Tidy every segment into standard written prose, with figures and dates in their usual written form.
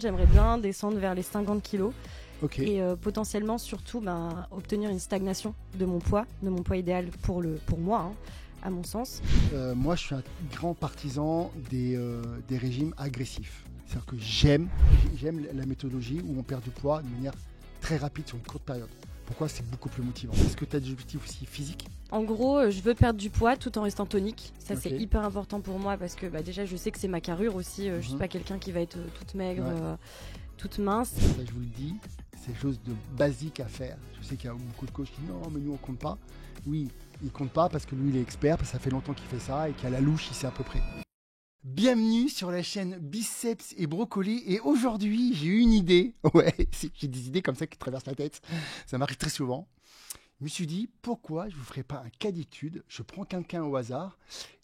J'aimerais bien descendre vers les 50 kilos Ok. et potentiellement surtout obtenir une stagnation de mon poids idéal pour moi, hein, à mon sens. Moi, je suis un grand partisan des régimes agressifs. C'est-à-dire que j'aime la méthodologie où on perd du poids de manière très rapide sur une courte période. Pourquoi? C'est beaucoup plus motivant. Est-ce que tu as des objectifs aussi physiques? En gros, je veux perdre du poids tout en restant tonique. Ça, Ok. c'est hyper important pour moi parce que déjà, je sais que c'est ma carrure aussi. Je suis pas quelqu'un qui va être toute maigre, Ouais. toute mince. Ça, je vous le dis, c'est quelque chose de basique à faire. Je sais qu'il y a beaucoup de coachs qui disent non, mais nous on compte pas. Oui, il compte pas parce que lui il est expert, parce que ça fait longtemps qu'il fait ça et qu'à la louche il sait à peu près. Bienvenue sur la chaîne Biceps et Brocoli. Et aujourd'hui j'ai eu une idée. Ouais, j'ai des idées comme ça qui traversent la tête. Ça m'arrive très souvent. Je me suis dit pourquoi je ne vous ferais pas un cas d'étude. Je prends quelqu'un au hasard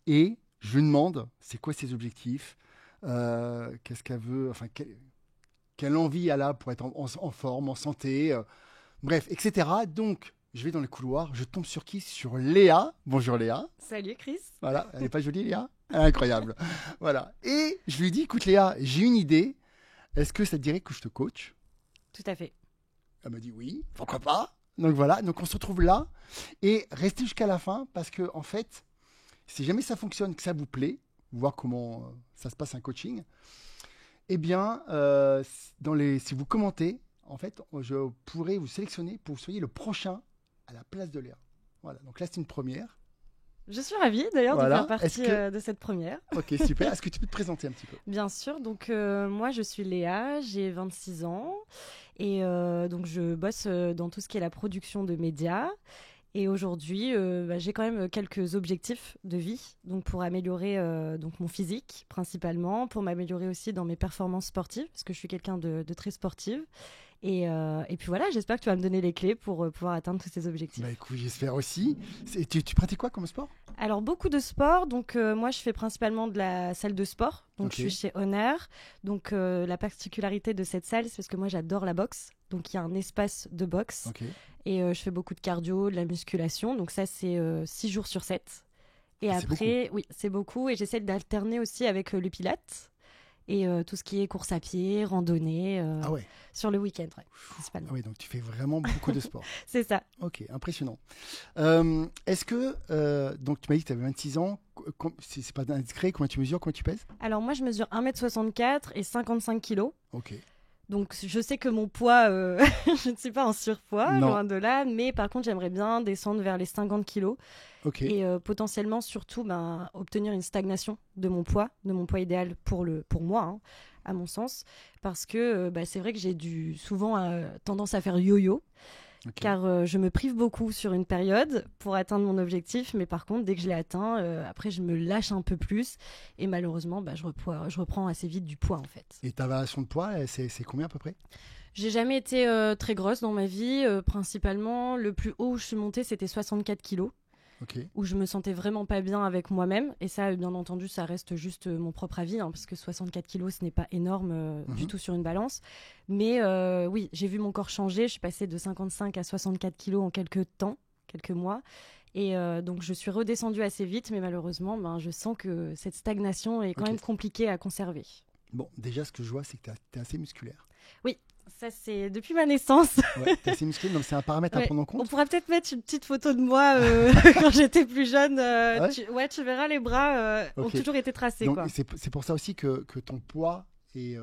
et je lui demande c'est quoi ses objectifs, qu'est-ce qu'elle veut, enfin quelle envie elle a pour être en forme, en santé, bref, etc. Donc, je vais dans les couloirs, je tombe sur qui? Sur Léa. Bonjour Léa. Salut Chris. Voilà, elle n'est pas jolie Léa? Incroyable. Voilà. Et je lui dis, écoute Léa, j'ai une idée. Est-ce que ça te dirait que je te coach? Tout à fait. Elle m'a dit oui, pourquoi pas. Donc voilà, donc on se retrouve là. Et restez jusqu'à la fin parce que, en fait, si jamais ça fonctionne, que ça vous plaît, voir comment ça se passe un coaching, eh bien, si vous commentez, en fait, je pourrais vous sélectionner pour que vous soyez le prochain à la place de Léa. Voilà, donc là, c'est une première. Je suis ravie d'ailleurs Voilà. de faire partie Est-ce que- de cette première. Ok, super. Est-ce que tu peux te présenter un petit peu? Bien sûr, donc moi je suis Léa, j'ai 26 ans et donc je bosse dans tout ce qui est la production de médias. Et aujourd'hui, j'ai quand même quelques objectifs de vie, donc pour améliorer donc mon physique principalement, pour m'améliorer aussi dans mes performances sportives, parce que je suis quelqu'un de très sportive. Et puis voilà, j'espère que tu vas me donner les clés pour pouvoir atteindre tous ces objectifs. Bah écoute, j'espère aussi. Tu pratiques quoi comme sport? Alors beaucoup de sport, donc moi je fais principalement de la salle de sport, donc Ok. je suis chez Honor. Donc la particularité de cette salle, c'est parce que moi j'adore la boxe, donc il y a un espace de boxe Ok. et je fais beaucoup de cardio, de la musculation, donc ça c'est 6 jours sur 7. Et Ah, c'est après, oui, c'est beaucoup et j'essaie d'alterner aussi avec le pilates et tout ce qui est course à pied, randonnée Ah ouais. sur le week-end, ouais, principalement. Ah ouais, donc tu fais vraiment beaucoup de sport. C'est ça. Ok, impressionnant. Est-ce que, donc tu m'as dit que tu avais 26 ans, c'est pas indiscret, combien tu mesures, combien tu pèses? Alors moi je mesure 1m64 et 55 kilos. Ok. Donc je sais que mon poids, je ne suis pas en surpoids, Non. loin de là, mais par contre j'aimerais bien descendre vers les 50 kilos Ok. et potentiellement surtout obtenir une stagnation de mon poids idéal pour moi, hein, à mon sens, parce que c'est vrai que j'ai souvent tendance à faire yo-yo, Ok. car je me prive beaucoup sur une période pour atteindre mon objectif, mais par contre dès que je l'ai atteint, après je me lâche un peu plus et malheureusement je reprends assez vite du poids en fait. Et ta variation de poids, c'est combien à peu près? J'ai jamais été très grosse dans ma vie. Principalement, le plus haut où je suis montée, c'était 64 kilos, Ok. où je me sentais vraiment pas bien avec moi-même. Et ça, bien entendu, ça reste juste mon propre avis, hein, parce que 64 kilos, ce n'est pas énorme du tout sur une balance. Mais oui, j'ai vu mon corps changer. Je suis passée de 55 à 64 kilos en quelques mois. Et donc, je suis redescendue assez vite, mais malheureusement, je sens que cette stagnation est quand Ok. même compliquée à conserver. Bon, déjà, ce que je vois, c'est que tu es assez musculaire. Oui, ça c'est depuis ma naissance. Ouais, tu es assez musculaire, donc c'est un paramètre à Ouais. prendre en On compte. pourra peut-être mettre une petite photo de moi quand j'étais plus jeune. Ouais. Tu verras, les bras ont Ok. toujours été tracés. Donc, Quoi. c'est pour ça aussi que ton poids est.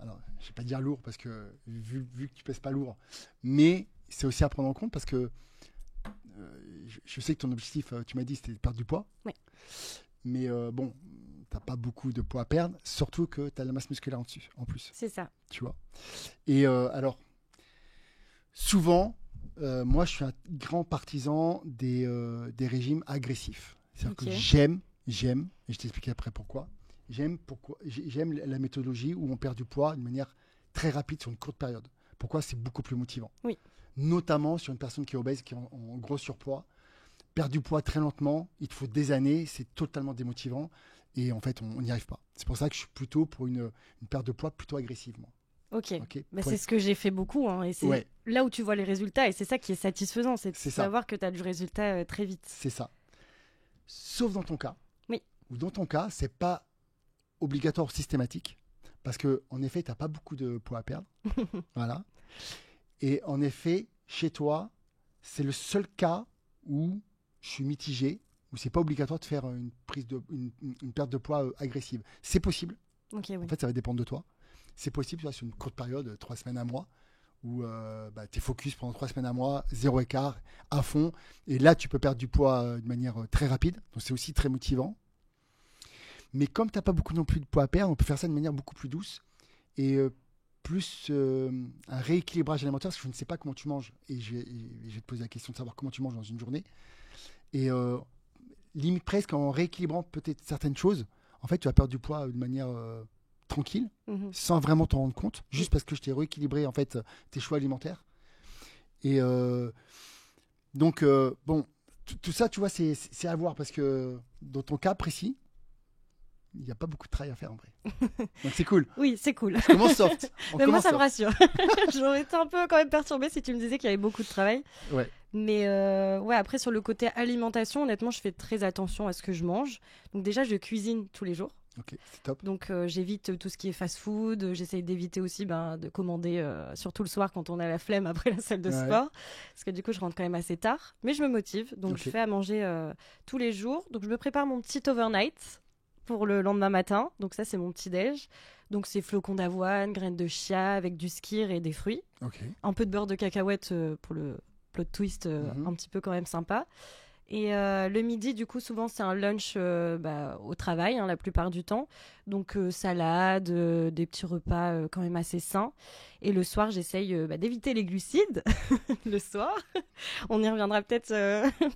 Alors, je ne vais pas dire lourd, parce que vu que tu pèses pas lourd, mais c'est aussi à prendre en compte parce que je sais que ton objectif, tu m'as dit, c'était de perdre du poids. Oui. Mais bon, tu n'as pas beaucoup de poids à perdre, surtout que tu as la masse musculaire en plus. C'est ça. Tu vois. Et alors, souvent, moi, je suis un grand partisan des régimes agressifs. C'est-à-dire Ok. que j'aime, et je t'expliquerai après pourquoi. J'aime la méthodologie où on perd du poids de manière très rapide sur une courte période. Pourquoi? C'est beaucoup plus motivant. Oui. Notamment sur une personne qui est obèse, qui est en gros surpoids. Perdre du poids très lentement, il te faut des années, c'est totalement démotivant. Et en fait, on n'y arrive pas. C'est pour ça que je suis plutôt pour une perte de poids plutôt agressive, moi. Ok. Ok. Bah, Pour c'est ce que j'ai fait beaucoup. Hein, et c'est Ouais. là où tu vois les résultats. Et c'est ça qui est satisfaisant. C'est de C'est ça. savoir que tu as du résultat très vite. C'est ça. Sauf dans ton cas. Oui. Ou dans ton cas, c'est pas obligatoire ou systématique. Parce qu'en effet, tu n'as pas beaucoup de poids à perdre. Voilà. Et en effet, chez toi, c'est le seul cas où je suis mitigé, où c'est pas obligatoire de faire une perte de poids agressive. C'est possible. Ok, oui. En fait, ça va dépendre de toi. C'est possible, tu vois, sur une courte période, 3 semaines, un mois, où tu es focus pendant 3 semaines, un mois, 0 écart, à fond. Et là, tu peux perdre du poids de manière très rapide. Donc, c'est aussi très motivant. Mais comme tu n'as pas beaucoup non plus de poids à perdre, on peut faire ça de manière beaucoup plus douce et plus un rééquilibrage alimentaire, parce que je ne sais pas comment tu manges. Et je vais te poser la question de savoir comment tu manges dans une journée. Et limite presque en rééquilibrant peut-être certaines choses, en fait, tu vas perdre du poids de manière tranquille, sans vraiment t'en rendre compte, juste parce que je t'ai rééquilibré en fait tes choix alimentaires. Et donc, bon, tout ça, tu vois, c'est à voir, parce que dans ton cas précis, il n'y a pas beaucoup de travail à faire en vrai. Donc c'est cool. Oui, c'est cool. Je commence soft. Mais moi, ça me rassure. J'aurais été un peu quand même perturbée si tu me disais qu'il y avait beaucoup de travail. Ouais. Mais ouais, après, sur le côté alimentation, honnêtement, je fais très attention à ce que je mange. Donc déjà, je cuisine tous les jours. Ok, c'est top. Donc j'évite tout ce qui est fast-food. J'essaye d'éviter aussi de commander, surtout le soir quand on a la flemme après la salle de sport. Parce que du coup, je rentre quand même assez tard. Mais je me motive. Donc je fais à manger tous les jours. Donc je me prépare mon petit overnight pour le lendemain matin. Donc ça, c'est mon petit-déj. Donc c'est flocons d'avoine, graines de chia avec du skyr et des fruits. Un peu de beurre de cacahuète pour le plot twist un petit peu quand même sympa. Et le midi, du coup, souvent, c'est un lunch au travail, la plupart du temps. Donc, salade, des petits repas quand même assez sains. Et le soir, j'essaye d'éviter les glucides le soir. On y reviendra peut-être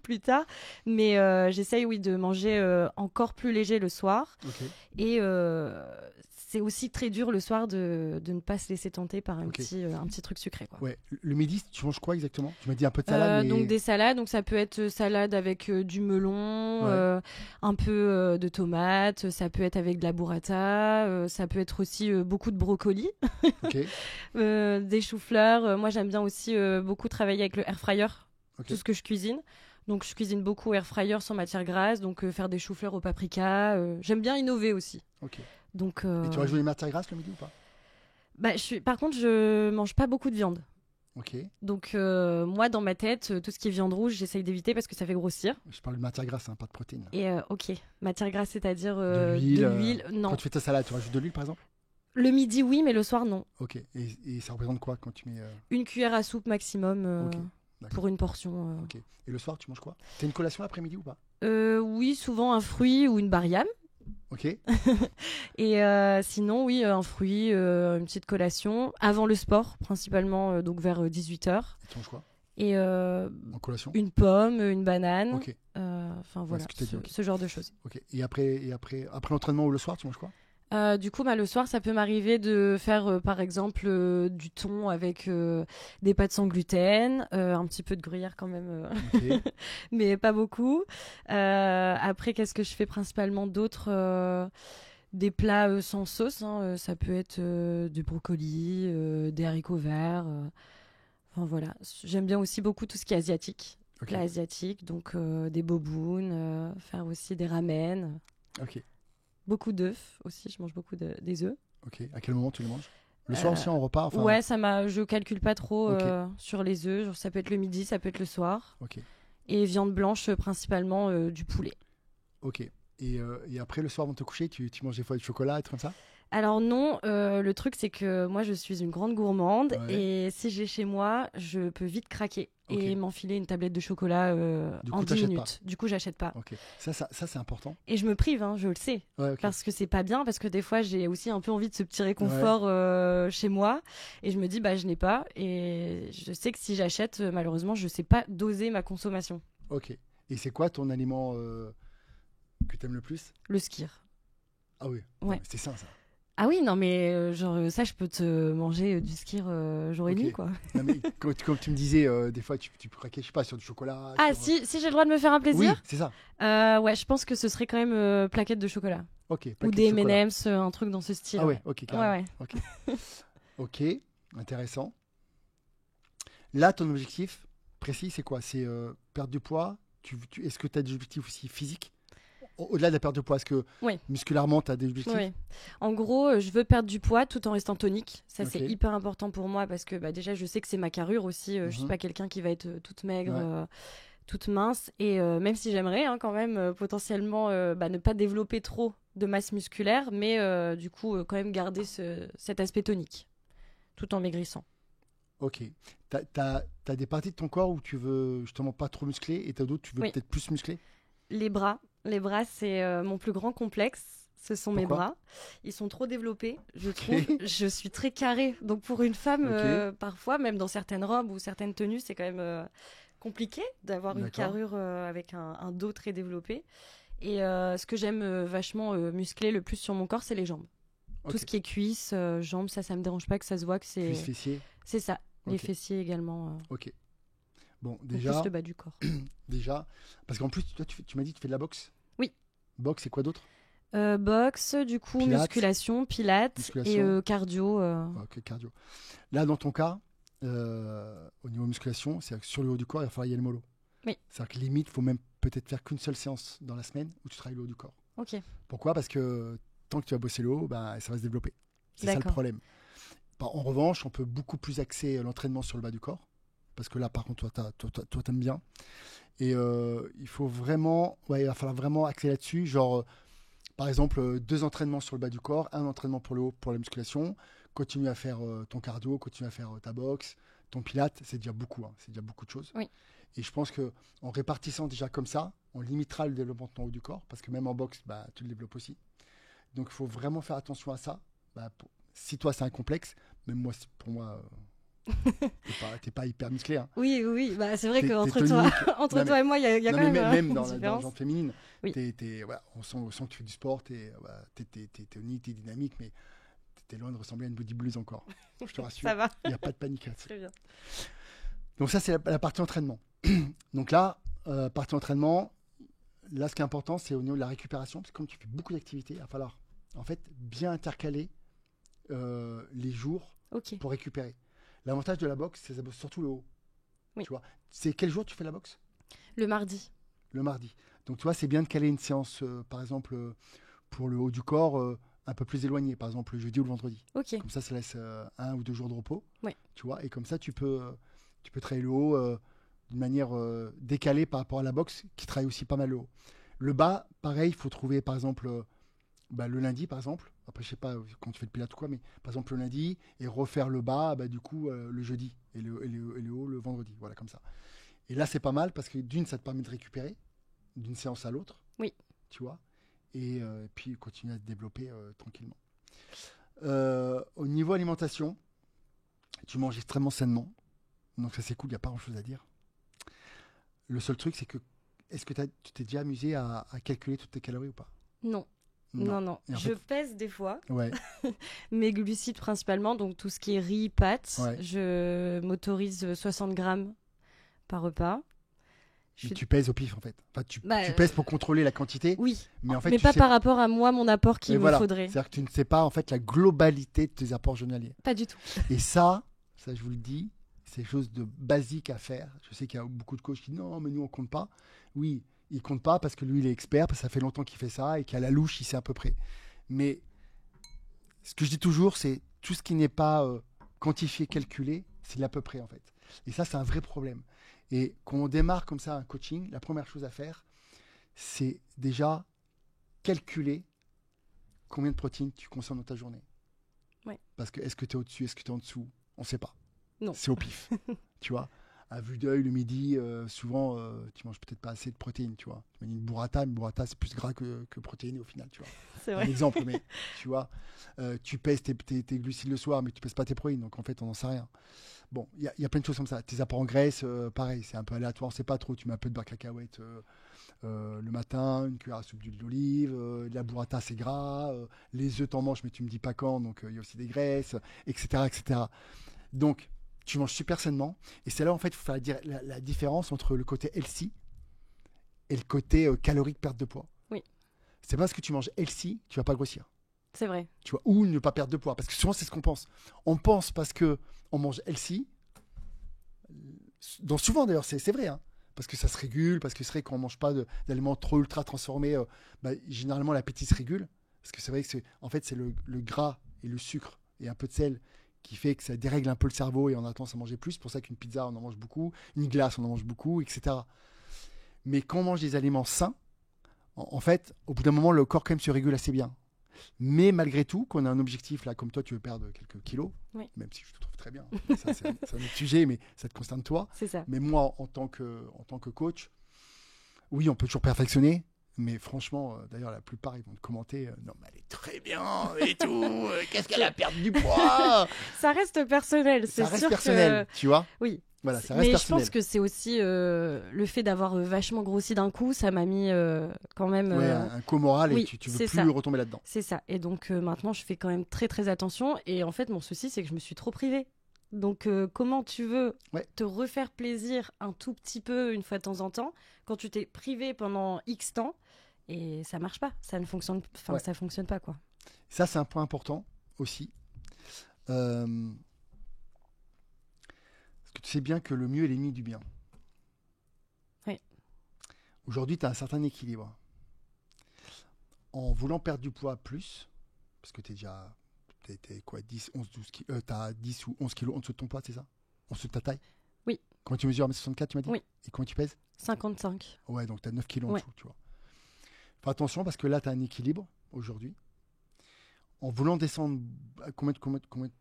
plus tard. Mais j'essaye, oui, de manger encore plus léger le soir. Et c'est aussi très dur le soir de ne pas se laisser tenter par un petit truc sucré, quoi. Ouais. Le midi, tu manges quoi exactement? Tu m'as dit un peu de salade. Donc des salades, donc ça peut être salade avec du melon, un peu de tomates, ça peut être avec de la burrata, ça peut être aussi beaucoup de brocoli, des choux-fleurs. Moi, j'aime bien aussi beaucoup travailler avec le air fryer, tout ce que je cuisine. Donc je cuisine beaucoup air fryer sans matière grasse, donc faire des choux-fleurs au paprika. J'aime bien innover aussi. Donc, et tu rajoutes les matières grasses le midi ou pas? Par contre, je mange pas beaucoup de viande. Donc moi, dans ma tête, tout ce qui est viande rouge, j'essaye d'éviter parce que ça fait grossir. Je parle de matière grasse, pas de protéines. Et matière grasse, c'est-à-dire de l'huile. Non. Quand tu fais ta salade, tu rajoutes de l'huile par exemple? Le midi, oui, mais le soir, non. Et ça représente quoi quand tu mets une cuillère à soupe maximum pour une portion. Et le soir, tu manges quoi? T'as une collation l'après-midi ou pas? Oui, souvent un fruit ou une bariam. Et sinon, oui, un fruit, une petite collation avant le sport, principalement donc vers 18h. Tu manges quoi? Et en collation? Une pomme, une banane. Enfin voilà, ce genre de choses. Et après l'entraînement ou le soir, tu manges quoi? Du coup, le soir, ça peut m'arriver de faire, par exemple, du thon avec des pâtes sans gluten, un petit peu de gruyère quand même, mais pas beaucoup. Après, qu'est-ce que je fais principalement d'autres? Des plats sans sauce, ça peut être du brocoli, des haricots verts. Enfin voilà, j'aime bien aussi beaucoup tout ce qui est asiatique, plats asiatiques, donc des bobounes, faire aussi des ramen. Beaucoup d'œufs aussi, je mange beaucoup des œufs. À quel moment tu les manges? Le soir aussi en repas? Ouais, je calcule pas trop sur les œufs. Genre, ça peut être le midi, ça peut être le soir. Et viande blanche, principalement du poulet. Et après, le soir, avant de te coucher, tu manges des fois du chocolat, et tout comme ça? Alors non, le truc c'est que moi je suis une grande gourmande et si j'ai chez moi, je peux vite craquer et m'enfiler une tablette de chocolat en 10 minutes. Du coup, j'achète pas. Ça c'est important. Et je me prive, je le sais, parce que c'est pas bien, parce que des fois j'ai aussi un peu envie de ce petit réconfort chez moi et je me dis je n'ai pas et je sais que si j'achète, malheureusement, je sais pas doser ma consommation. Et c'est quoi ton aliment que t'aimes le plus? Le skyr. Ah oui, c'est sain ça. Ah oui, non, mais genre ça, je peux te manger du skyr jour et nuit, quoi. Non, mais comme tu me disais, des fois, tu peux craquer, je sais pas, sur du chocolat. Si j'ai le droit de me faire un plaisir? Oui, c'est ça. Ouais, je pense que ce serait quand même plaquettes de chocolat. Ou des M&M's, un truc dans ce style. Ah ouais, carrément. Ouais. Intéressant. Là, ton objectif précis, c'est quoi? C'est perdre du poids? Est-ce que tu as des objectifs aussi physiques Au-delà de la perte de poids, est-ce que Oui. musculairement, tu as des objectifs? Oui. En gros, je veux perdre du poids tout en restant tonique. Ça, Ok. c'est hyper important pour moi parce que déjà, je sais que c'est ma carrure aussi. Je suis Mhm. pas quelqu'un qui va être toute maigre, Ouais. toute mince. Et même si j'aimerais quand même potentiellement ne pas développer trop de masse musculaire, mais du coup, quand même garder cet aspect tonique tout en maigrissant. Ok. T'as des parties de ton corps où tu veux justement pas trop muscler et t'as d'autres où tu veux Oui. peut-être plus muscler? Les bras. Les bras, c'est mon plus grand complexe. Ce sont mes Pourquoi? bras. Ils sont trop développés, je trouve. Je suis très carrée. Donc pour une femme, Ok. parfois, même dans certaines robes ou certaines tenues, c'est quand même compliqué d'avoir une D'accord. carrure avec un dos très développé. Et ce que j'aime vachement muscler le plus sur mon corps, c'est les jambes. Tout Ok. ce qui est cuisses, jambes, ça me dérange pas que ça se voit que Cuisse, fessier. c'est ça. Les Ok. fessiers également. Ok. Bon, Donc déjà, plus le bas du corps. parce qu'en plus, toi, tu m'as dit que tu fais de la boxe. Oui. Boxe, c'est quoi d'autre? Boxe, du coup, Pilates. musculation, pilates Musculation. et cardio. Ok, cardio. Là, dans ton cas, au niveau musculation, c'est sur le haut du corps, il va falloir y aller mollo. Oui. C'est-à-dire que limite, il faut même peut-être faire qu'une seule séance dans la semaine où tu travailles le haut du corps. Ok. Pourquoi? Parce que tant que tu vas bosser le haut, ça va se développer. C'est ça le D'accord. problème. En revanche, on peut beaucoup plus axer l'entraînement sur le bas du corps. Parce que là, par contre, toi, t'aimes bien. Et il faut vraiment, il va falloir vraiment axer là-dessus. Genre, par exemple, 2 entraînements sur le bas du corps, 1 entraînement pour le haut, pour la musculation. Continue à faire ton cardio, continue à faire ta boxe, ton pilates. C'est déjà beaucoup, hein, c'est déjà beaucoup de choses. Oui. Et je pense que en répartissant déjà comme ça, on limitera le développement de ton haut du corps. Parce que même en boxe, tu le développes aussi. Donc, il faut vraiment faire attention à ça. Si toi, c'est un complexe, même moi, pour moi, t'es pas hyper musclé. Hein. Oui, c'est vrai T'es qu'entre tonique. entre Non, toi et moi, il y a Non, quand mais même même une dans la différence. gente féminine, Oui. on sent que tu fais du sport, t'es tonique, t'es dynamique, mais t'es loin de ressembler à une bodybuildeuse encore. Je te rassure. Ça va. Il n'y a pas de panique là-dessus. Très bien. Donc ça, c'est la partie entraînement. Donc là, partie entraînement, là, ce qui est important, c'est au niveau de la récupération, parce que comme tu fais beaucoup d'activités, il va falloir en fait bien intercaler les jours Ok. pour récupérer. L'avantage de la boxe, c'est que ça bosse surtout le haut. Oui. Tu vois, c'est quel jour tu fais la boxe? Le mardi. Le mardi. Donc tu vois, c'est bien de caler une séance, par exemple, pour le haut du corps, un peu plus éloignée, par exemple le jeudi ou le vendredi. Ok. Comme ça laisse 1 ou 2 jours de repos. Oui. Tu vois, et comme ça, tu peux travailler le haut d'une manière décalée par rapport à la boxe, qui travaille aussi pas mal le haut. Le bas, pareil, il faut trouver, par exemple, le lundi, par exemple. Après, je sais pas quand tu fais le pilates ou quoi, mais par exemple le lundi, et refaire le bas, du coup, le jeudi, et le haut le vendredi. Voilà, comme ça. Et là, c'est pas mal parce que d'une, ça te permet de récupérer d'une séance à l'autre. Oui. Tu vois. Et puis, continuer à te développer tranquillement. Au niveau alimentation, tu manges extrêmement sainement. Donc, ça, c'est cool. Il n'y a pas grand-chose à dire. Le seul truc, c'est que est-ce que tu t'es déjà amusé à calculer toutes tes calories ou pas? Non. Non. Et en Je fait, pèse des fois ouais. mes glucides principalement, donc tout ce qui est riz, pâtes. Ouais. Je m'autorise 60 grammes par repas. Mais tu pèses au pif, en fait. Enfin, tu Bah, pèses pour contrôler la quantité. Oui, Mais en fait, mais tu pas sais par rapport à moi, mon apport qu'il Et me voilà. faudrait. C'est-à-dire que tu ne sais pas, en fait, la globalité de tes apports journaliers. Pas du tout. Et ça, je vous le dis, c'est quelque chose de basique à faire. Je sais qu'il y a beaucoup de coachs qui disent non, mais nous, on ne compte pas. Oui, il ne compte pas parce que lui, il est expert, parce que ça fait longtemps qu'il fait ça et qu'à la louche, il sait à peu près. Mais ce que je dis toujours, c'est tout ce qui n'est pas quantifié, calculé, c'est de l'à peu près, en fait. Et ça, c'est un vrai problème. Et quand on démarre comme ça un coaching, la première chose à faire, c'est déjà calculer combien de protéines tu consommes dans ta journée. Ouais. Parce que est-ce que tu es au-dessus, est-ce que tu es en dessous? On ne sait pas. Non. C'est au pif. Tu vois, à vue d'œil, le midi, souvent, tu manges peut-être pas assez de protéines. Tu vois, tu mets une burrata, c'est plus gras que protéiné au final. Tu vois, C'est un vrai. exemple, mais tu vois, tu pèses tes glucides le soir, mais tu pèses pas tes protéines. Donc en fait, on n'en sait rien. Bon, il y a plein de choses comme ça. Tes apports en graisse, pareil, c'est un peu aléatoire, on ne sait pas trop. Tu mets un peu de beurre cacahuète le matin, une cuillère à soupe d'huile d'olive, de la burrata, c'est gras, les œufs, t'en manges, mais tu me dis pas quand, donc il y a aussi des graisses, etc., etc. Donc, tu manges super sainement, et c'est là, en fait, il faut faire la différence entre le côté healthy et le côté calorique, perte de poids. Oui. C'est parce que tu manges healthy, tu vas pas grossir. C'est vrai. Tu vois, ou ne pas perdre de poids, parce que souvent, c'est ce qu'on pense. On pense parce que on mange healthy, donc souvent d'ailleurs, c'est vrai, hein, parce que ça se régule, parce que c'est vrai qu'on ne mange pas d'aliments trop ultra transformés, généralement l'appétit se régule. Parce que c'est vrai que en fait, c'est le gras et le sucre et un peu de sel qui fait que ça dérègle un peu le cerveau et on a tendance à manger plus. C'est pour ça qu'une pizza, on en mange beaucoup, une glace, on en mange beaucoup, etc. Mais quand on mange des aliments sains, en fait, au bout d'un moment, le corps quand même se régule assez bien. Mais malgré tout, qu'on a un objectif, là, comme toi, tu veux perdre quelques kilos, même si je te trouve très bien, ça, c'est un autre sujet, mais ça te concerne toi. C'est ça. Mais moi, en tant que coach, oui, on peut toujours perfectionner. Mais franchement, d'ailleurs, la plupart, ils vont te commenter non, mais elle est très bien et tout. Qu'est-ce qu'elle a perdu du poids? Ça reste personnel, c'est sûr. Ça reste personnel, tu vois? Oui. Voilà, ça reste mais personnel. je pense que c'est aussi le fait d'avoir vachement grossi d'un coup, ça m'a mis quand même. Un coup moral oui, et tu veux plus retomber là-dedans. C'est ça. Et donc maintenant, je fais quand même très très attention. Et en fait, mon souci, c'est que je me suis trop privée. Donc, comment tu veux te refaire plaisir un tout petit peu une fois de temps en temps quand tu t'es privé pendant X temps et ça marche pas, ça ne fonctionne, ça fonctionne pas quoi. Ça, c'est un point important aussi. Parce que tu sais bien que le mieux est l'ennemi du bien. Oui. Aujourd'hui, tu as un certain équilibre. En voulant perdre du poids plus, parce que tu es déjà. T'es quoi, 10, 11, 12 kilos, t'as 10 ou 11 kilos en dessous de ton poids, c'est ça? En dessous de ta taille? Oui. Comment tu mesures 1m64, tu m'as dit? Oui. Et comment tu pèses? 55. Ouais, donc t'as 9 kilos en dessous, tu vois. Fais attention parce que là, t'as un équilibre aujourd'hui. En voulant descendre, combien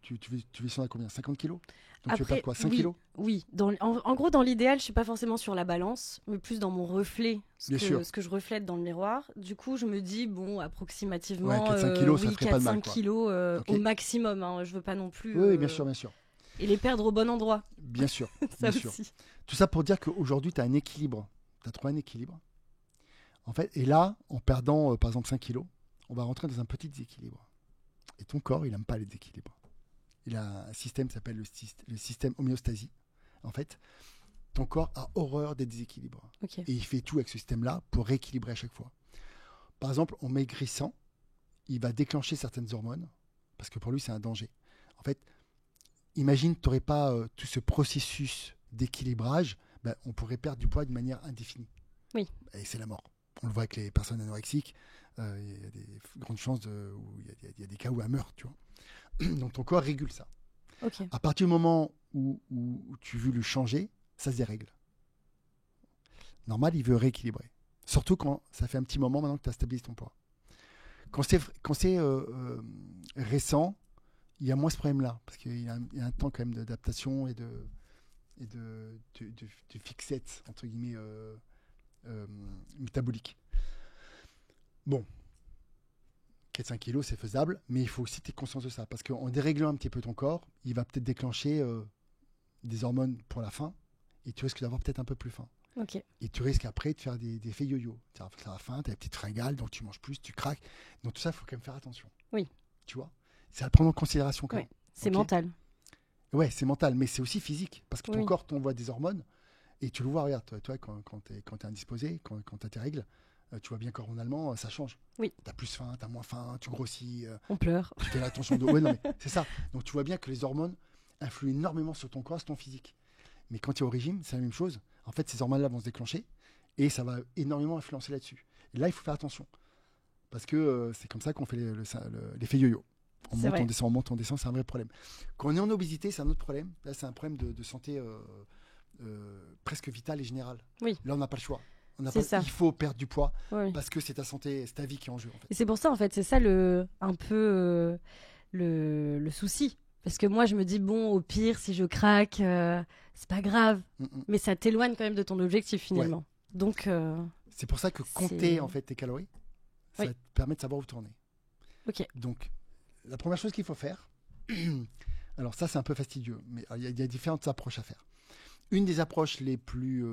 tu veux descendre à combien? 50 kilos? Donc tu veux perdre quoi? 5 kilos? Oui. En gros, dans l'idéal, je suis pas forcément sur la balance, mais plus dans mon reflet, ce que je reflète dans le miroir. Du coup, je me dis, bon, approximativement, 4-5 kilos, ça ferait pas de mal, 5 kilos au maximum. Hein. Je veux pas non plus... Oui, bien sûr, bien sûr. Et les perdre au bon endroit. Bien sûr, ça bien aussi. sûr. Tout ça pour dire qu'aujourd'hui, tu as un équilibre. Tu as trouvé un équilibre. En fait, et là, en perdant, par exemple, 5 kilos, on va rentrer dans un petit déséquilibre. Et ton corps, il n'aime pas les déséquilibres. Il a un système qui s'appelle le système homéostasie. En fait, ton corps a horreur des déséquilibres. Okay. Et il fait tout avec ce système-là pour rééquilibrer à chaque fois. Par exemple, en maigrissant, il va déclencher certaines hormones, parce que pour lui, c'est un danger. En fait, imagine, tu n'aurais pas tout ce processus d'équilibrage, on pourrait perdre du poids de manière indéfinie. Oui. Et c'est la mort. On le voit avec les personnes anorexiques, il y a des grandes chances où il y a des cas où elles meurent, tu vois. Donc ton corps régule ça. Okay. À partir du moment où tu veux le changer, ça se dérègle. Normal, il veut rééquilibrer. Surtout quand ça fait un petit moment maintenant que tu as stabilisé ton poids. Quand c'est récent, il y a moins ce problème-là, parce qu'il y a un temps quand même d'adaptation et de fixette, entre guillemets, métabolique. Bon, 4-5 kilos, c'est faisable, mais il faut aussi être conscient de ça, parce qu'en déréglant un petit peu ton corps, il va peut-être déclencher des hormones pour la faim, et tu risques d'avoir peut-être un peu plus faim. Okay. Et tu risques après de faire des effets yo-yo. Tu as la faim, tu as la petite fringale, donc tu manges plus, tu craques. Donc tout ça, il faut quand même faire attention. Oui. Tu vois, c'est à le prendre en considération quand même. C'est mental. Ouais, c'est mental, mais c'est aussi physique, parce que ton corps t'envoie des hormones, et tu le vois, regarde, toi quand tu es indisposé, quand tu as tes règles, tu vois bien qu'hormonalement, ça change. Oui. Tu as plus faim, tu as moins faim, tu grossis. On pleure. Tu fais l'attention de... Ouais, non, mais c'est ça. Donc tu vois bien que les hormones influent énormément sur ton corps, sur ton physique. Mais quand tu es au régime, c'est la même chose. En fait, ces hormones-là vont se déclencher, et ça va énormément influencer là-dessus. Et là, il faut faire attention, parce que c'est comme ça qu'on fait l'effet yo-yo. On monte, on descend, c'est un vrai problème. Quand on est en obésité, c'est un autre problème. Là, c'est un problème de santé presque vitale et générale. Oui. Là, on n'a pas le choix. Il faut perdre du poids parce que c'est ta santé, c'est ta vie qui est en jeu. En fait. Et c'est pour ça, en fait, c'est ça un peu le souci. Parce que moi, je me dis, bon, au pire, si je craque, c'est pas grave. Mais ça t'éloigne quand même de ton objectif, finalement. Ouais. Donc, c'est pour ça que compter en fait, tes calories, ça te permet de savoir où tourner. Ok. Donc, la première chose qu'il faut faire, alors ça, c'est un peu fastidieux, mais il y a différentes approches à faire. Une des approches les plus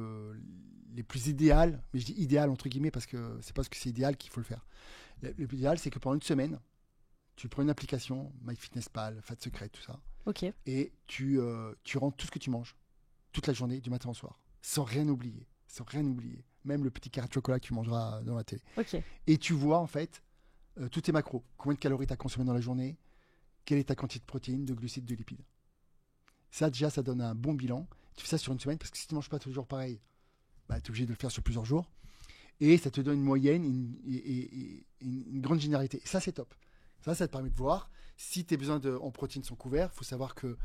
idéales, mais je dis idéales entre guillemets parce que c'est parce que c'est idéal qu'il faut le faire. Le plus idéal, c'est que pendant une semaine, tu prends une application, MyFitnessPal, Fat Secret, tout ça, et tu rentres tout ce que tu manges, toute la journée, du matin au soir, sans rien oublier, même le petit carré de chocolat que tu mangeras dans la télé. Et tu vois en fait tous tes macros, combien de calories tu as consommé dans la journée, quelle est ta quantité de protéines, de glucides, de lipides. Ça déjà, ça donne un bon bilan. Tu fais ça sur une semaine parce que si tu ne manges pas toujours pareil, bah, tu es obligé de le faire sur plusieurs jours. Et ça te donne une moyenne une grande généralité. Et ça, c'est top. Ça te permet de voir si tes besoins en protéines sont couverts. Il faut savoir que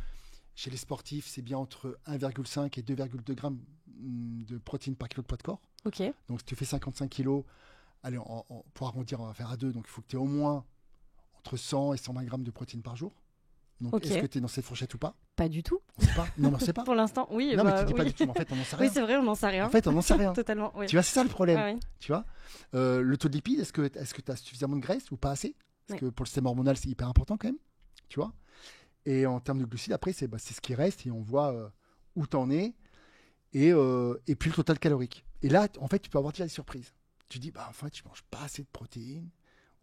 chez les sportifs, c'est bien entre 1,5 et 2,2 grammes de protéines par kilo de poids de corps. Ok. Donc, si tu fais 55 kilos, allez, pour arrondir, on va faire à 2. Donc, il faut que tu aies au moins entre 100 et 120 grammes de protéines par jour. Donc, Ok. est-ce que tu es dans cette fourchette ou pas? Pas du tout. On sait pas. Non, mais on sait pas. Pour l'instant, oui. Non, mais tu dis oui. pas du tout. Mais en fait, on n'en sait rien. Oui, c'est vrai, on n'en sait rien. En fait, on n'en sait rien. Totalement, oui. Tu vois, c'est ça le problème. Ah, oui. Tu vois, le taux de lipides, est-ce que tu as suffisamment de graisse ou pas assez? Parce Oui. que pour le système hormonal, c'est hyper important quand même. Tu vois. Et en termes de glucides, après, c'est ce qui reste et on voit où tu en es et puis le total calorique. Et là, en fait, tu peux avoir déjà des surprises. Tu dis, bah, en fait, je mange pas assez de protéines.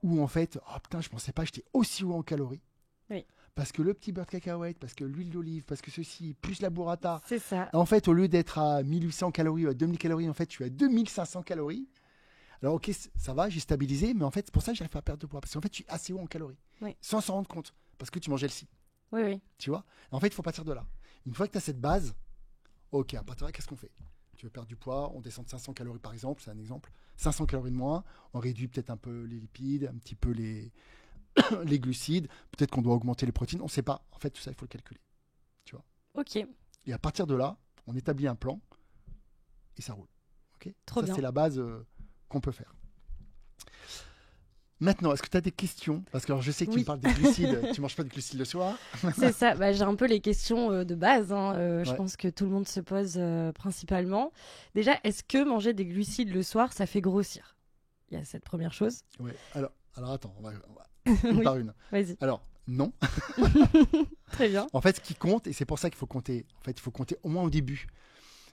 Ou en fait, oh putain, je pensais pas que j'étais aussi haut en calories. Oui. Parce que le petit beurre de cacahuète, parce que l'huile d'olive, parce que ceci, plus la burrata. C'est ça. En fait, au lieu d'être à 1800 calories ou à 2000 calories, en fait, je suis à 2500 calories. Alors, ok, ça va, j'ai stabilisé, mais en fait, c'est pour ça que j'arrive pas à perdre de poids. Parce qu'en fait, je suis assez haut en calories. Oui. Sans s'en rendre compte. Parce que tu mangeais le si. Oui, oui. Tu vois. En fait, il faut partir de là. Une fois que tu as cette base, ok, à partir de là, qu'est-ce qu'on fait? Tu veux perdre du poids, on descend de 500 calories par exemple, c'est un exemple. 500 calories de moins, on réduit peut-être un peu les lipides, un petit peu les glucides, peut-être qu'on doit augmenter les protéines, on ne sait pas. En fait, tout ça, il faut le calculer. Tu vois. Ok. Et à partir de là, on établit un plan et ça roule. Ok. Trop ça, bien. c'est la base qu'on peut faire. Maintenant, est-ce que tu as des questions? Parce que alors, je sais que tu Oui. me parles des glucides, tu ne manges pas de glucides le soir. C'est ça. Bah, j'ai un peu les questions de base. Je Ouais. pense que tout le monde se pose principalement. Déjà, est-ce que manger des glucides le soir, ça fait grossir? Il y a cette première chose. Ouais. Alors attends, on va une Oui. par une. Vas-y. Alors, non. Très bien. En fait, ce qui compte, et c'est pour ça qu'il faut compter, en fait, il faut compter au moins au début.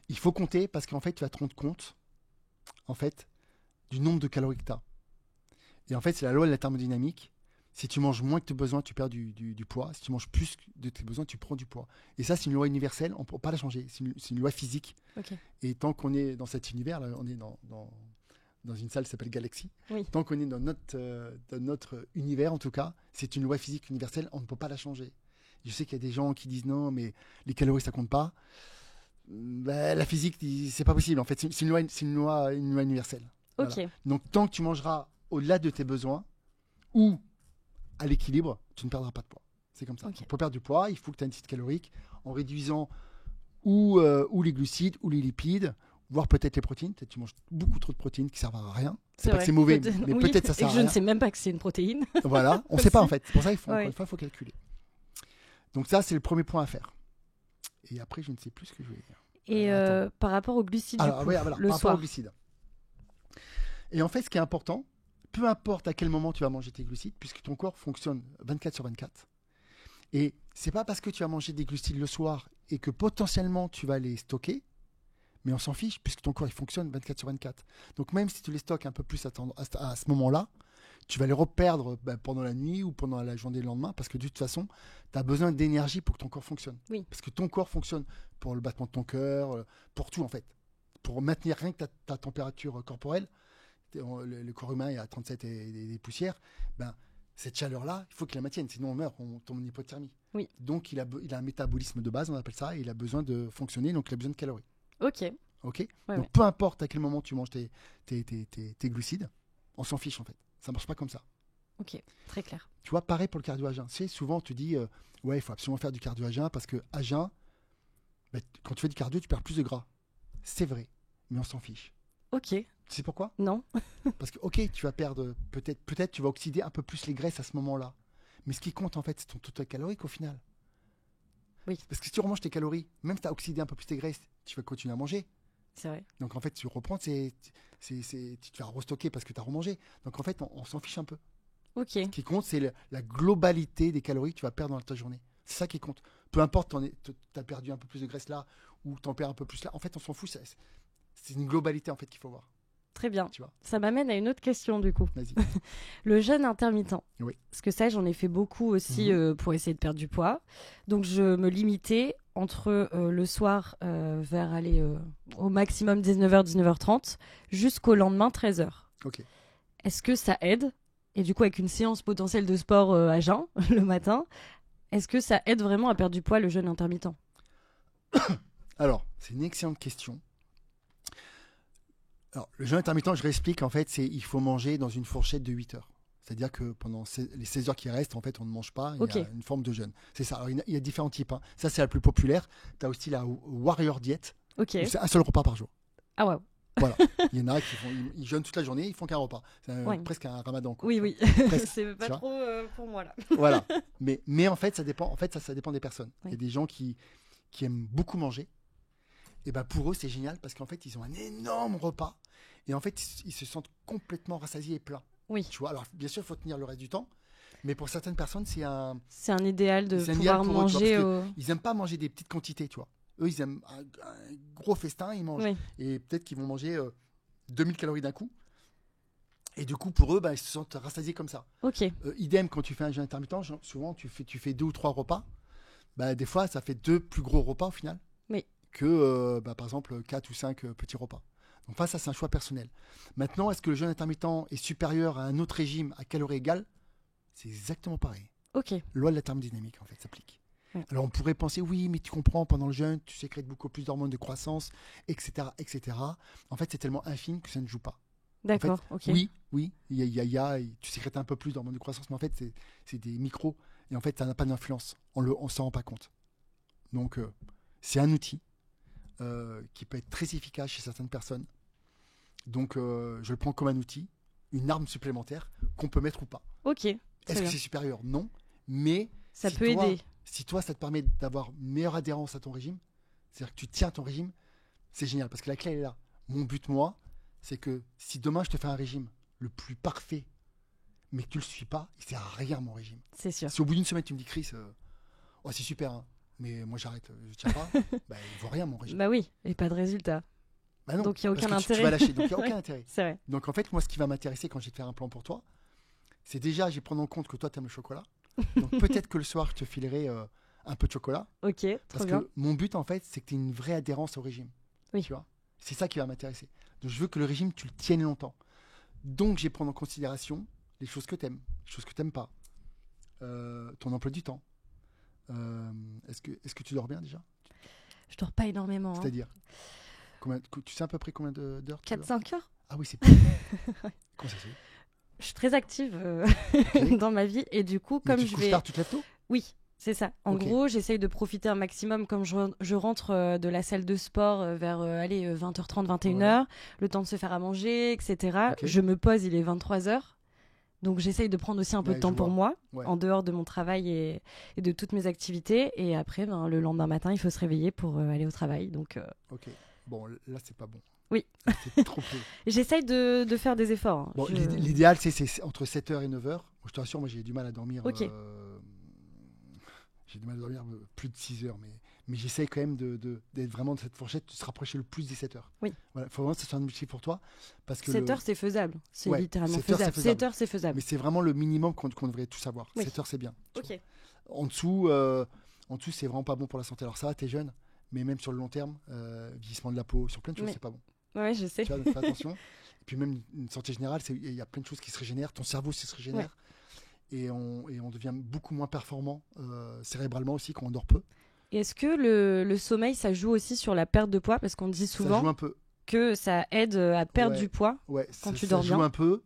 Il faut compter parce qu'en fait, tu vas te rendre compte, en fait, du nombre de calories que tu as. Et en fait, c'est la loi de la thermodynamique. Si tu manges moins que tes besoins, tu perds du poids. Si tu manges plus de tes besoins, tu prends du poids. Et ça, c'est une loi universelle, on ne peut pas la changer. C'est une loi physique. Ok. Et tant qu'on est dans cet univers, là, on est dans une salle qui s'appelle Galaxy. Oui. Tant qu'on est dans notre univers, en tout cas, c'est une loi physique universelle, on ne peut pas la changer. Je sais qu'il y a des gens qui disent non, mais les calories, ça compte pas. Ben, la physique, c'est pas possible. En fait, c'est une loi universelle. Ok. Voilà. Donc, tant que tu mangeras au-delà de tes besoins ou à l'équilibre, tu ne perdras pas de poids. C'est comme ça. Ok. Donc, pour perdre du poids, il faut que tu aies un déficit calorique en réduisant ou les glucides ou les lipides, voire peut-être les protéines. Peut-être que tu manges beaucoup trop de protéines qui servent à rien. C'est pas vrai. que c'est mauvais, mais Oui, peut-être ça et sert que à je rien. ne sais même pas que c'est une protéine. Voilà, on ne sait pas en fait. C'est pour ça qu'il faut, Ouais. encore une fois, il faut calculer. Donc ça, c'est le premier point à faire. Et après, je ne sais plus ce que je vais dire. Et Attends. par rapport aux glucides, Alors, du coup, ouais, voilà, le par rapport soir. aux glucides. Et en fait, ce qui est important, peu importe à quel moment tu vas manger tes glucides, puisque ton corps fonctionne 24 sur 24. Et c'est pas parce que tu vas manger des glucides le soir et que potentiellement tu vas les stocker, mais on s'en fiche, puisque ton corps il fonctionne 24 sur 24. Donc même si tu les stockes un peu plus à ce moment-là, tu vas les reperdre pendant la nuit ou pendant la journée le lendemain, parce que de toute façon, tu as besoin d'énergie pour que ton corps fonctionne. Oui. Parce que ton corps fonctionne pour le battement de ton cœur, pour tout en fait. Pour maintenir rien que ta température corporelle, le corps humain est à 37 et des poussières, cette chaleur-là, il faut qu'il la maintienne, sinon on meurt, on tombe en hypothermie. Oui. Donc il a un métabolisme de base, on appelle ça, et il a besoin de fonctionner, donc il a besoin de calories. Ok. Ok. Ouais, Donc ouais. peu importe à quel moment tu manges tes glucides, on s'en fiche en fait. Ça marche pas comme ça. Ok. Très clair. Tu vois, pareil pour le cardio à jeun. Tu sais, souvent tu dis ouais, il faut absolument faire du cardio à jeun parce que à jeun, quand tu fais du cardio, tu perds plus de gras. C'est vrai, mais on s'en fiche. Ok. Tu sais pourquoi? Non. Parce que ok, tu vas perdre peut-être tu vas oxyder un peu plus les graisses à ce moment-là. Mais ce qui compte en fait, c'est ton total calorique au final. Oui. Parce que si tu remanges tes calories, même si tu as oxydé un peu plus tes graisses, tu vas continuer à manger. C'est vrai. Donc en fait, tu reprends, tu te fais restocker parce que tu as remangé. Donc en fait, on s'en fiche un peu. Ok. Ce qui compte, c'est la globalité des calories que tu vas perdre dans ta journée. C'est ça qui compte. Peu importe, tu as perdu un peu plus de graisse là ou tu en perds un peu plus là. En fait, on s'en fout. C'est une globalité en fait qu'il faut voir. Très bien. Tu vois. Ça m'amène à une autre question du coup. Vas-y. Le jeûne intermittent. Oui. Parce que ça, j'en ai fait beaucoup aussi pour essayer de perdre du poids. Donc, je me limitais entre le soir vers aller au maximum 19h, 19h30 jusqu'au lendemain 13h. Ok. Est-ce que ça aide? Et du coup, avec une séance potentielle de sport à jeun le matin, est-ce que ça aide vraiment à perdre du poids le jeûne intermittent? Alors, c'est une excellente question. Alors, le jeûne intermittent, je réexplique, en fait, il faut manger dans une fourchette de 8 heures. C'est-à-dire que pendant les 16 heures qui restent, en fait, on ne mange pas. Il y a une forme de jeûne. C'est ça. Alors, il y a différents types. Hein. Ça, c'est la plus populaire. Tu as aussi la Warrior Diet. C'est un seul repas par jour. Ah ouais. Voilà. Il y en a qui ils jeûnent toute la journée, ils font qu'un repas. C'est presque un ramadan. Quoi. Oui. Presque, c'est pas trop pour moi, là. Voilà. Mais en fait, ça dépend. En fait, ça dépend des personnes. Il y a des gens qui aiment beaucoup manger. Et ben pour eux, c'est génial parce qu'en fait, ils ont un énorme repas. Et en fait, ils se sentent complètement rassasiés et pleins. Oui. Tu vois, alors bien sûr, il faut tenir le reste du temps. Mais pour certaines personnes, c'est un idéal de pouvoir manger. Ils n'aiment pas manger des petites quantités, tu vois. Eux, ils aiment un gros festin, ils mangent. Oui. Et peut-être qu'ils vont manger 2000 calories d'un coup. Et du coup, pour eux, ils se sentent rassasiés comme ça. Ok. Idem, quand tu fais un jeûne intermittent, souvent, tu fais 2 ou 3 repas. Des fois, ça fait 2 plus gros repas au final. Oui. Que, par exemple, 4 ou 5 petits repas. Donc, ça, c'est un choix personnel. Maintenant, est-ce que le jeûne intermittent est supérieur à un autre régime à calories égales? C'est exactement pareil. Ok. Loi de la thermodynamique, en fait, s'applique. Oui. Alors, on pourrait penser, oui, mais tu comprends, pendant le jeûne, tu sécrètes beaucoup plus d'hormones de croissance, etc., etc. En fait, c'est tellement infime que ça ne joue pas. D'accord, en fait, ok. Oui, tu sécrètes un peu plus d'hormones de croissance, mais en fait, c'est des micros. Et en fait, ça n'a pas d'influence. On ne s'en rend pas compte. Donc, c'est un outil qui peut être très efficace chez certaines personnes. Donc, je le prends comme un outil, une arme supplémentaire qu'on peut mettre ou pas. Ok. Est-ce que c'est supérieur? Non. Mais ça peut aider. Si toi, ça te permet d'avoir une meilleure adhérence à ton régime, c'est-à-dire que tu tiens ton régime, c'est génial. Parce que la clé, elle est là. Mon but, moi, c'est que si demain, je te fais un régime le plus parfait, mais que tu ne le suis pas, il ne sert à rien, mon régime. C'est sûr. Si au bout d'une semaine, tu me dis, Chris, c'est super, hein, mais moi, j'arrête, je ne tiens pas, il ne vaut rien, mon régime. Bah oui, et pas de résultat. Bah non, donc, il n'y a aucun intérêt. Tu vas lâcher, donc il n'y a aucun intérêt. C'est vrai. Donc, en fait, moi, ce qui va m'intéresser quand je vais te faire un plan pour toi, c'est déjà, je vais prendre en compte que toi, tu aimes le chocolat. Donc, peut-être que le soir, je te filerai un peu de chocolat. Ok, trop parce bien. que mon but, en fait, c'est que tu aies une vraie adhérence au régime. Oui. Tu vois, c'est ça qui va m'intéresser. Donc, je veux que le régime, tu le tiennes longtemps. Donc, je vais prendre en considération les choses que tu aimes, les choses que tu n'aimes pas, ton emploi du temps. Est-ce que tu dors bien déjà? Je dors pas énormément. C'est-à-dire tu sais à peu près combien d'heures? 4-5 heures. Ah oui, c'est comment ça se fait? Je suis très active dans ma vie et du coup, comme tu te couches tard, tu te lèves tôt? Oui, c'est ça. En gros, j'essaye de profiter un maximum comme je rentre de la salle de sport vers 20h30, 21h, le temps de se faire à manger, etc. Je me pose, il est 23h. Donc j'essaye de prendre aussi un peu de temps pour moi, en dehors de mon travail et de toutes mes activités. Et après, le lendemain matin, il faut se réveiller pour aller au travail. Donc, Ok. Bon, là, c'est pas bon. Oui. C'est trop peu. J'essaye de faire des efforts. Hein. Bon, l'idéal, c'est entre 7h et 9h. Je te rassure, moi, j'ai du mal à dormir. Ok. J'ai du mal à dormir plus de 6 heures. Mais j'essaye quand même d'être vraiment de cette fourchette, de se rapprocher le plus des 7 heures. Oui. Voilà, il faut vraiment que ce soit un objectif pour toi. Parce que 7 heures, c'est faisable. C'est littéralement faisable. 7 heures, c'est faisable. Mais c'est vraiment le minimum qu'on devrait tous avoir. Oui. 7 heures, c'est bien. Ok. En dessous, c'est vraiment pas bon pour la santé. Alors ça va, t'es jeune, mais même sur le long terme, vieillissement de la peau, sur plein de choses, c'est pas bon. Ouais, je sais. Tu vois, donc fais attention. Et puis même une santé générale, il y a plein de choses qui se régénèrent. Ton cerveau se régénère. Ouais. Et on devient beaucoup moins performant cérébralement aussi quand on dort peu. Et est-ce que le sommeil, ça joue aussi sur la perte de poids? Parce qu'on dit souvent ça joue un peu. Que ça aide à perdre du poids quand tu dors bien. Ça joue un peu.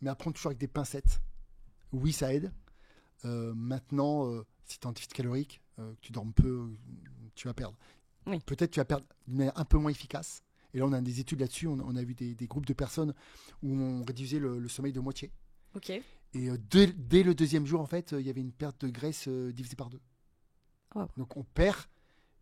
Mais à prendre toujours avec des pincettes. Oui, ça aide. Maintenant, si tu es en déficit calorique, que tu dormes peu, tu vas perdre. Oui. Peut-être tu vas perdre d'une manière un peu moins efficace. Et là, on a des études là-dessus. On a vu des groupes de personnes où on réduisait le sommeil de moitié. Ok. Et dès le deuxième jour, en fait, il y avait une perte de graisse divisée par 2. Wow. Donc on perd,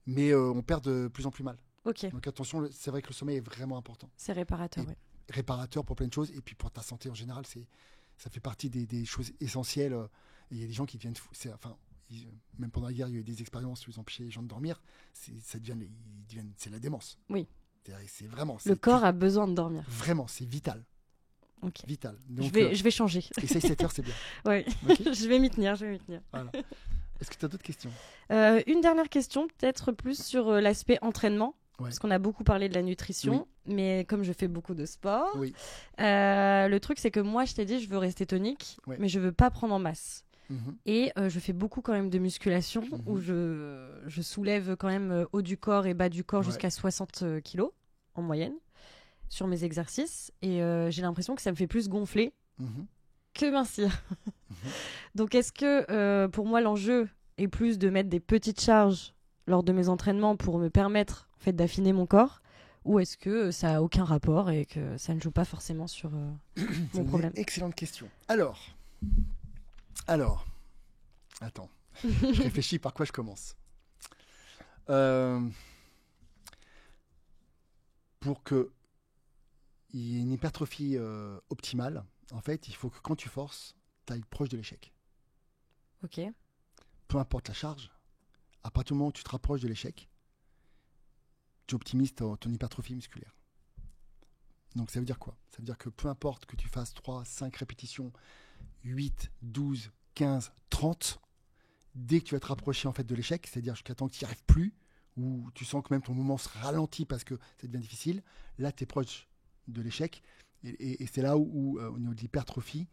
mais on perd de plus en plus mal. Ok. Donc attention, c'est vrai que le sommeil est vraiment important. C'est réparateur, oui. Réparateur pour plein de choses. Et puis pour ta santé en général, ça fait partie des choses essentielles. Et il y a des gens qui deviennent fous. Même pendant la guerre, il y a eu des expériences où ils empêchaient les gens de dormir. C'est la démence. Oui. C'est vraiment. Le corps a besoin de dormir. Vraiment, c'est vital. Okay. Vital. Donc, je vais changer. Essaye 7 heures, c'est bien. Oui, okay. Je vais m'y tenir. Voilà. Est-ce que tu as d'autres questions? Une dernière question, peut-être plus sur l'aspect entraînement. Ouais. Parce qu'on a beaucoup parlé de la nutrition, mais comme je fais beaucoup de sport, le truc c'est que moi je t'ai dit je veux rester tonique, mais je veux pas prendre en masse. Et je fais beaucoup quand même de musculation où je soulève quand même haut du corps et bas du corps jusqu'à 60 kilos en moyenne. sur mes exercices et j'ai l'impression que ça me fait plus gonfler Mhm. que mincir. Mhm. Donc est-ce que pour moi l'enjeu est plus de mettre des petites charges lors de mes entraînements pour me permettre en fait d'affiner mon corps, ou est-ce que ça a aucun rapport et que ça ne joue pas forcément sur C'est mon une problème? excellente question. Alors, attends, je réfléchis par quoi je commence. Pour qu'il y ait une hypertrophie optimale, en fait, il faut que quand tu forces, tu ailles proche de l'échec. Ok. Peu importe la charge, à partir du moment où tu te rapproches de l'échec, tu optimises ton hypertrophie musculaire. Donc ça veut dire quoi? Ça veut dire que peu importe que tu fasses 3, 5 répétitions, 8, 12, 15, 30, dès que tu vas te rapprocher en fait de l'échec, c'est-à-dire jusqu'à temps que tu n'y arrives plus, ou tu sens que même ton mouvement se ralentit parce que ça devient difficile, là tu es proche de l'échec. Et c'est là où au niveau de l'hypertrophie,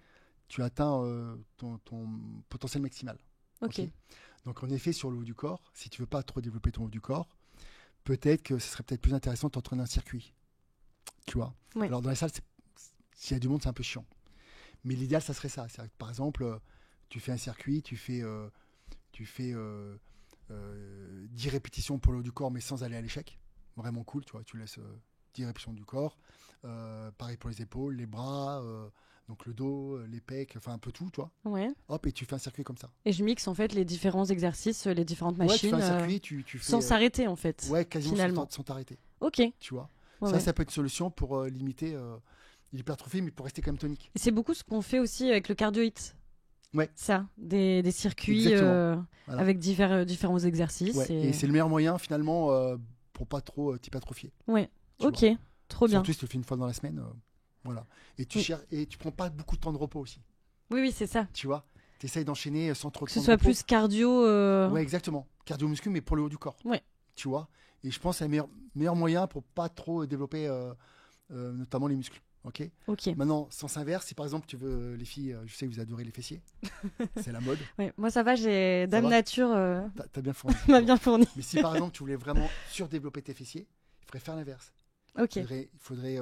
tu atteins ton potentiel maximal. Ok. Donc en effet, sur le haut du corps, si tu veux pas trop développer ton haut du corps, peut-être que ce serait peut-être plus intéressant de t'entraîner un circuit. Tu vois. Ouais. Alors dans les salles, s'il y a du monde, c'est un peu chiant. Mais l'idéal, ça serait ça. C'est-à-dire que, par exemple, tu fais un circuit, tu fais 10 répétitions pour le haut du corps, mais sans aller à l'échec. Vraiment cool, tu vois. Tu laisses 10 répétitions du corps. Pareil pour les épaules, les bras, donc le dos, les pecs, enfin un peu tout, tu vois. Ouais. Hop, et tu fais un circuit comme ça. Et je mixe en fait les différents exercices, les différentes Ouais, tu machines, fais un circuit, tu fais, sans s'arrêter en fait. ouais, quasiment finalement. sans t'arrêter. Ok. Tu vois. Ouais, ouais. Ça peut être une solution pour limiter l'hypertrophie, mais pour rester quand même tonique. Et c'est beaucoup ce qu'on fait aussi avec le cardio hit. Ouais. Ça, des circuits Exactement. Voilà. avec différents exercices. Ouais. Et c'est le meilleur moyen finalement pour pas trop t'hypertrophier. Ouais. Tu Ok. vois. Trop bien. Surtout si tu le fais une fois dans la semaine. Voilà. Et tu cherches, et tu prends pas beaucoup de temps de repos aussi. Oui, c'est ça. Tu vois. Tu essayes d'enchaîner sans trop de Que temps ce de soit repos. plus cardio. Ouais, exactement. Cardio-muscu, mais pour le haut du corps. Ouais. Tu vois. Et je pense que c'est le meilleur moyen pour pas trop développer notamment les muscles. Ok. Ok. Maintenant, sens inverse, si par exemple tu veux, les filles, je sais que vous adorez les fessiers, c'est la mode. Ouais. Moi, ça va, j'ai Dame va Nature T'as bien fourni. m'a bien fourni. Mais si par exemple tu voulais vraiment surdévelopper tes fessiers, il faudrait faire l'inverse. Ok. Il faudrait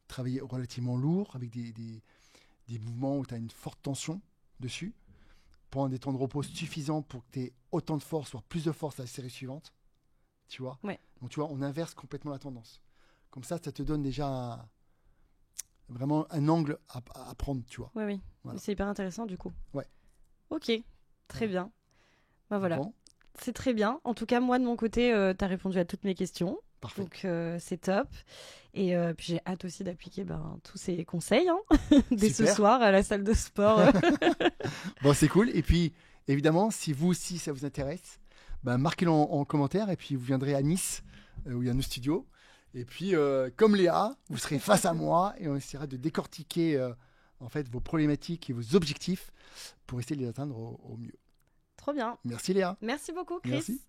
travailler relativement lourd avec des mouvements où tu as une forte tension dessus, prendre des temps de repos suffisants pour que tu aies autant de force, voire plus de force à la série suivante. Tu vois. Ouais. Donc tu vois, on inverse complètement la tendance. Comme ça te donne déjà vraiment un angle à prendre, tu vois. Oui, oui. Voilà. C'est hyper intéressant du coup. Ouais. Ok. Très bien. Bah voilà. Bon, C'est très bien. En tout cas, moi, de mon côté, tu as répondu à toutes mes questions. parfait. Donc, c'est top. Et puis, j'ai hâte aussi d'appliquer tous ces conseils dès ce Super. soir à la salle de sport. Bon, c'est cool. Et puis, évidemment, si vous aussi ça vous intéresse, marquez-le en commentaire et puis vous viendrez à Nice où il y a nos studios. Et puis, comme Léa, vous serez face à moi et on essaiera de décortiquer en fait vos problématiques et vos objectifs pour essayer de les atteindre au mieux. Trop bien. Merci Léa. Merci beaucoup, Chris. Merci.